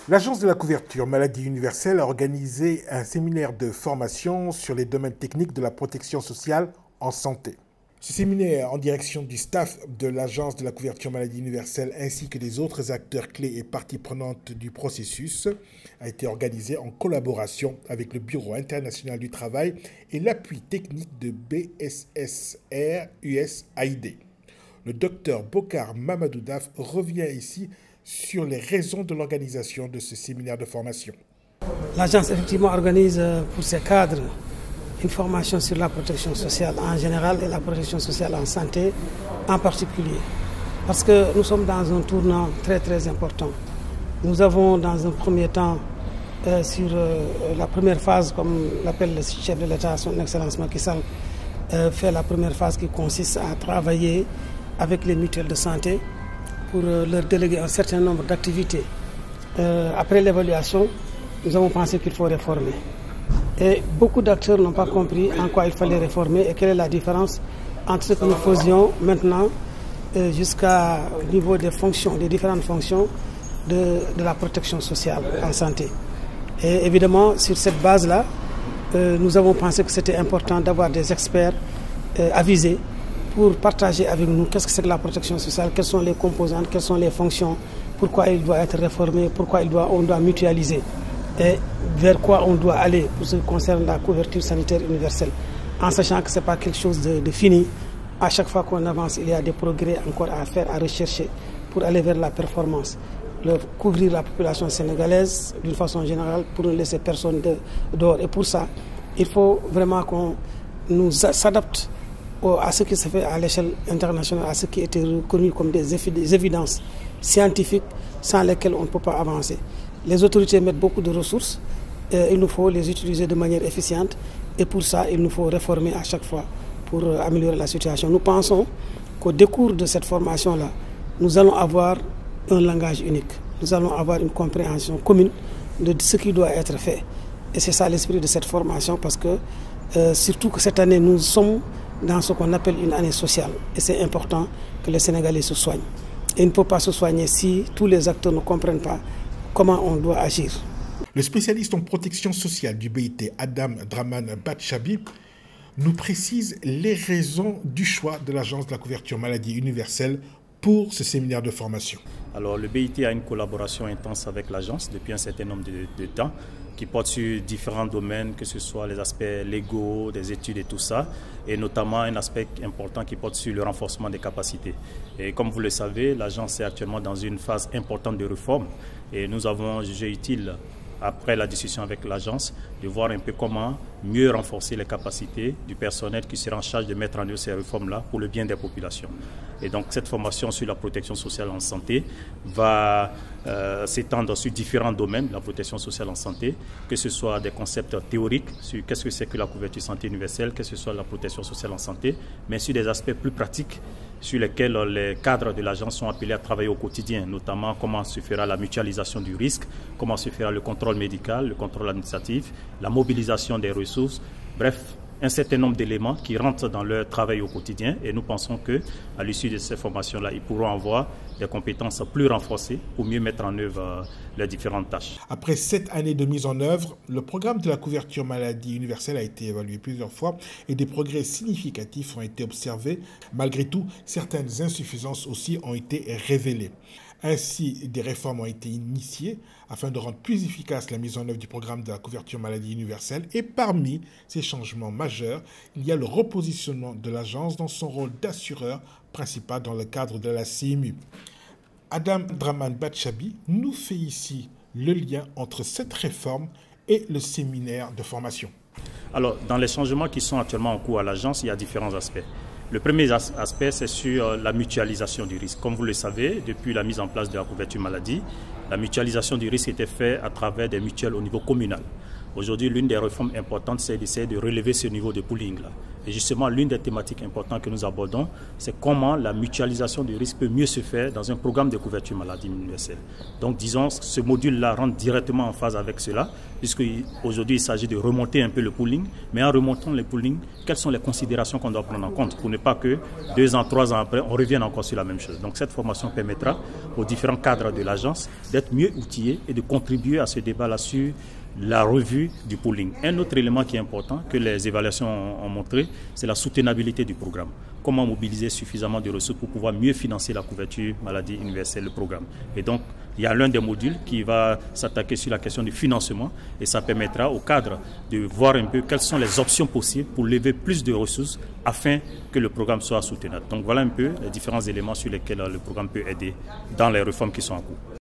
L'Agence de la couverture maladie universelle a organisé un séminaire de formation sur les domaines techniques de la protection sociale en santé. Ce séminaire, en direction du staff de l'Agence de la couverture maladie universelle ainsi que des autres acteurs clés et parties prenantes du processus, a été organisé en collaboration avec le Bureau international du travail et l'appui technique de BSSR USAID. Le docteur Bokar Mamadou Daf revient ici sur les raisons de l'organisation de ce séminaire de formation. L'agence effectivement organise pour ses cadres une formation sur la protection sociale en général et la protection sociale en santé en particulier. Parce que nous sommes dans un tournant très important. Nous avons dans un premier temps sur la première phase, comme l'appelle le chef de l'État, son Excellence Macky Sall, fait la première phase qui consiste à travailler avec les mutuelles de santé pour leur déléguer un certain nombre d'activités. Après l'évaluation, nous avons pensé qu'il faut réformer. Et beaucoup d'acteurs n'ont pas compris en quoi il fallait réformer et quelle est la différence entre ce que nous faisions maintenant jusqu'au niveau des fonctions, des différentes fonctions de la protection sociale en santé. Et évidemment, sur cette base-là, nous avons pensé que c'était important d'avoir des experts avisés pour partager avec nous qu'est-ce que c'est que la protection sociale, quelles sont les composantes, quelles sont les fonctions, pourquoi il doit être réformé, pourquoi on doit mutualiser et vers quoi on doit aller pour ce qui concerne la couverture sanitaire universelle, en sachant que ce n'est pas quelque chose de fini. À chaque fois qu'on avance, il y a des progrès encore à faire, à rechercher pour aller vers la performance. Couvrir la population sénégalaise d'une façon générale pour ne laisser personne dehors. Et pour ça, il faut vraiment qu'on nous s'adapte à ce qui se fait à l'échelle internationale, à ce qui était reconnu comme des évidences scientifiques sans lesquelles on ne peut pas avancer. Les autorités mettent beaucoup de ressources, il nous faut les utiliser de manière efficiente et pour ça, il nous faut réformer à chaque fois pour améliorer la situation. Nous pensons qu'au décours de cette formation-là, nous allons avoir un langage unique, nous allons avoir une compréhension commune de ce qui doit être fait. Et c'est ça l'esprit de cette formation parce que surtout que cette année, nous sommes dans ce qu'on appelle une année sociale. Et c'est important que les Sénégalais se soignent. Et il ne peut pas se soigner si tous les acteurs ne comprennent pas comment on doit agir. Le spécialiste en protection sociale du BIT, Adam Draman Batchabi, nous précise les raisons du choix de l'Agence de la couverture maladie universelle pour ce séminaire de formation. Alors, le BIT a une collaboration intense avec l'agence depuis un certain nombre de temps qui porte sur différents domaines, que ce soit les aspects légaux, des études et tout ça, et notamment un aspect important qui porte sur le renforcement des capacités. Et comme vous le savez, l'agence est actuellement dans une phase importante de réforme et nous avons jugé utile, après la discussion avec l'agence, de voir un peu comment mieux renforcer les capacités du personnel qui sera en charge de mettre en œuvre ces réformes-là pour le bien des populations. Et donc cette formation sur la protection sociale en santé va s'étendre sur différents domaines de la protection sociale en santé, que ce soit des concepts théoriques sur qu'est-ce que c'est que la couverture santé universelle, que ce soit la protection sociale en santé, mais sur des aspects plus pratiques sur lesquels les cadres de l'agence sont appelés à travailler au quotidien, notamment comment se fera la mutualisation du risque, comment se fera le contrôle médical, le contrôle administratif, la mobilisation des ressources, bref, un certain nombre d'éléments qui rentrent dans leur travail au quotidien et nous pensons qu'à l'issue de ces formations-là, ils pourront avoir des compétences plus renforcées pour mieux mettre en œuvre les différentes tâches. Après 7 années de mise en œuvre, le programme de la couverture maladie universelle a été évalué plusieurs fois et des progrès significatifs ont été observés. Malgré tout, certaines insuffisances aussi ont été révélées. Ainsi, des réformes ont été initiées afin de rendre plus efficace la mise en œuvre du programme de la couverture maladie universelle. Et parmi ces changements majeurs, il y a le repositionnement de l'agence dans son rôle d'assureur principal dans le cadre de la CMU. Adam Draman Batchabi nous fait ici le lien entre cette réforme et le séminaire de formation. Alors, dans les changements qui sont actuellement en cours à l'agence, il y a différents aspects. Le premier aspect, c'est sur la mutualisation du risque. Comme vous le savez, depuis la mise en place de la couverture maladie, la mutualisation du risque était faite à travers des mutuelles au niveau communal. Aujourd'hui, l'une des réformes importantes, c'est d'essayer de relever ce niveau de pooling-là. Et justement, l'une des thématiques importantes que nous abordons, c'est comment la mutualisation du risque peut mieux se faire dans un programme de couverture maladie universelle. Donc, disons, ce module-là rentre directement en phase avec cela, puisque aujourd'hui, il s'agit de remonter un peu le pooling, mais en remontant le pooling, quelles sont les considérations qu'on doit prendre en compte pour ne pas que 2 ans, 3 ans après, on revienne encore sur la même chose. Donc, cette formation permettra aux différents cadres de l'agence d'être mieux outillés et de contribuer à ce débat-là sur la revue du pooling. Un autre élément qui est important, que les évaluations ont montré, c'est la soutenabilité du programme. Comment mobiliser suffisamment de ressources pour pouvoir mieux financer la couverture maladie universelle, le programme. Et donc, il y a l'un des modules qui va s'attaquer sur la question du financement et ça permettra au cadre de voir un peu quelles sont les options possibles pour lever plus de ressources afin que le programme soit soutenable. Donc voilà un peu les différents éléments sur lesquels le programme peut aider dans les réformes qui sont en cours.